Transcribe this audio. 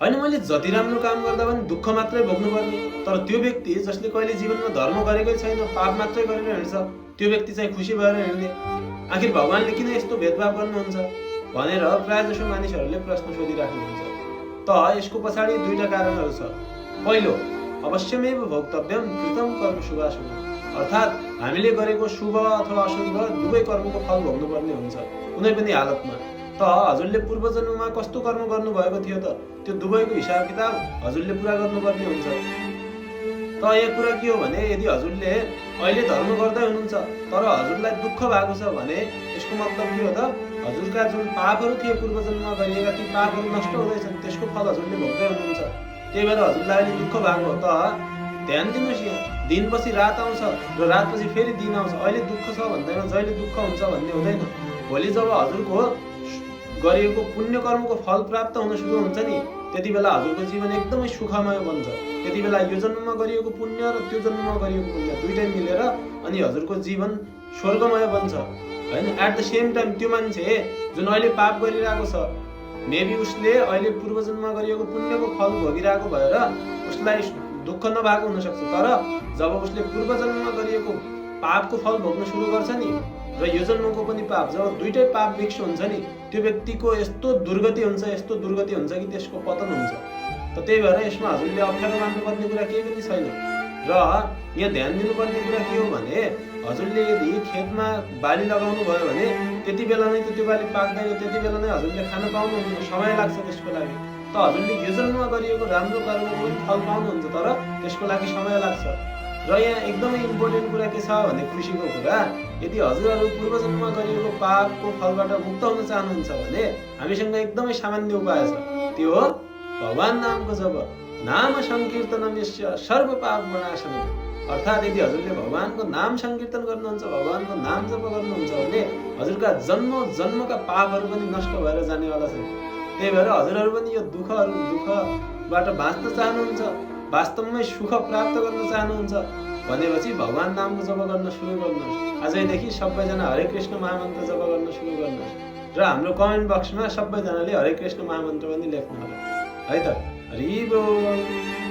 होइन मैले जति राम्रो काम गर्दा पनि दुःख मात्रै भोग्नुपर्ने, तर त्यो व्यक्ति जसले कहिले जीवनमा धर्म गरेकै छैन, पाप मात्रै गरेर हिँड्छ, त्यो व्यक्ति चाहिँ खुसी भएर हिँड्ने। आखिर भगवानले किन यस्तो भेदभाव गर्नुहुन्छ भनेर प्रायःजसो मानिसहरूले प्रश्न सोधिराख्नुहुन्छ। त यसको पछाडि दुईटा कारणहरू छ। पहिलो, अवश्यमेव भोक्तव्यम कृतम कर्म शुभाशुभ, अर्थात् हामीले गरेको शुभ अथवा अशुभ दुवै कर्मको फल भोग्नुपर्ने हुन्छ कुनै पनि हालतमा। त हजुरले पूर्व जन्ममा कस्तो कर्म गर्नुभएको थियो त त्यो दुवैको हिसाब किताब हजुरले पुरा गर्नुपर्ने हुन्छ। त एक कुरा के हो भने यदि हजुरले अहिले धर्म गर्दै हुनुहुन्छ तर हजुरलाई दुःख भएको छ भने यसको मतलब के हो त हजुरका जुन पापहरू थिए पूर्व जन्ममा गरिएका ती पापहरू नष्ट हुँदैछन्, त्यसको फल हजुरले भोग्दै हुनुहुन्छ। त्यही भएर हजुरलाई अहिले दुःख भएको हो। त ध्यान दिनुहोस्, यहाँ दिनपछि रात आउँछ र रातपछि फेरि दिन आउँछ। अहिले दुःख छ भन्दैमा जहिले दुःख हुन्छ भन्ने हुँदैन। भोलि जब हजुरको गरिएको पुण्य कर्मको फल प्राप्त हुन सुरु हुन्छ नि, त्यति बेला हजुरको जीवन एकदमै सुखमय बन्छ। त्यति बेला यो जन्ममा गरिएको पुण्य र त्यो जन्ममा गरिएको पुण्य दुइटै मिलेर अनि हजुरको जीवन स्वर्गमय बन्छ हैन। एट द सेम टाइम त्यो मान्छे जुन अहिले पाप गरिरहेको छ, मेबी उसले अहिले पूर्व जन्ममा गरिएको पुण्यको फल भोगिरहेको भएर उसलाई दुःख नभएको हुन सक्छ, तर जब उसले पूर्व जन्ममा गरिएको पापको फल भोग्न सुरु गर्छ नि र यो जन्मको पनि पाप, जब दुइटै पाप मिक्स हुन्छ नि, त्यो व्यक्तिको यस्तो दुर्गति हुन्छ कि त्यसको पतन हुन्छ। त त्यही भएर यसमा हजुरले अप्ठ्यारो मान्नुपर्ने कुरा केही पनि छैन। र यहाँ ध्यान दिनुपर्ने कुरा के हो भने हजुरले यदि खेतमा बाली लगाउनु भयो भने त्यति बेला नै त्यो बाली पाक्दैन, त्यति बेला नै हजुरले खान पाउनुहुन्न, समय लाग्छ त्यसको लागि। त हजुरले यो जन्ममा गरिएको राम्रो कर्मको पनि फल पाउनुहुन्छ, तर त्यसको लागि समय लाग्छ। र यहाँ एकदमै इम्पोर्टेन्ट कुरा के छ भने खुसीको कुरा, यदि हजुरहरू पूर्व जन्ममा गरिएको पापको फलबाट मुक्त हुन चाहनुहुन्छ भने हामीसँग एकदमै सामान्य उपाय छ। त्यो हो भगवान नामको जप, नाम संकीर्तनम यस्य सर्व पाप विनाशनम। अर्थात् यदि हजुरले भगवानको नाम संकीर्तन गर्नुहुन्छ, भगवानको नाम जप गर्नुहुन्छ भने हजुरका जन्मका पापहरू पनि नष्ट भएर जानेवाला छन्। त्यही भएर हजुरहरू पनि यो दुःखबाट बाँच्न चाहनुहुन्छ, वास्तवमै सुख प्राप्त गर्न चाहनुहुन्छ भनेपछि भगवान नामको जप गर्न सुरु गर्नुहोस्। आजैदेखि सबैजना हरे कृष्ण महामन्त्र जप गर्न सुरु गर्नुहोस् र हाम्रो कमेन्ट बक्समा सबैजनाले हरे कृष्ण महामन्त्र पनि लेख्नु होला है त। हरि बोल।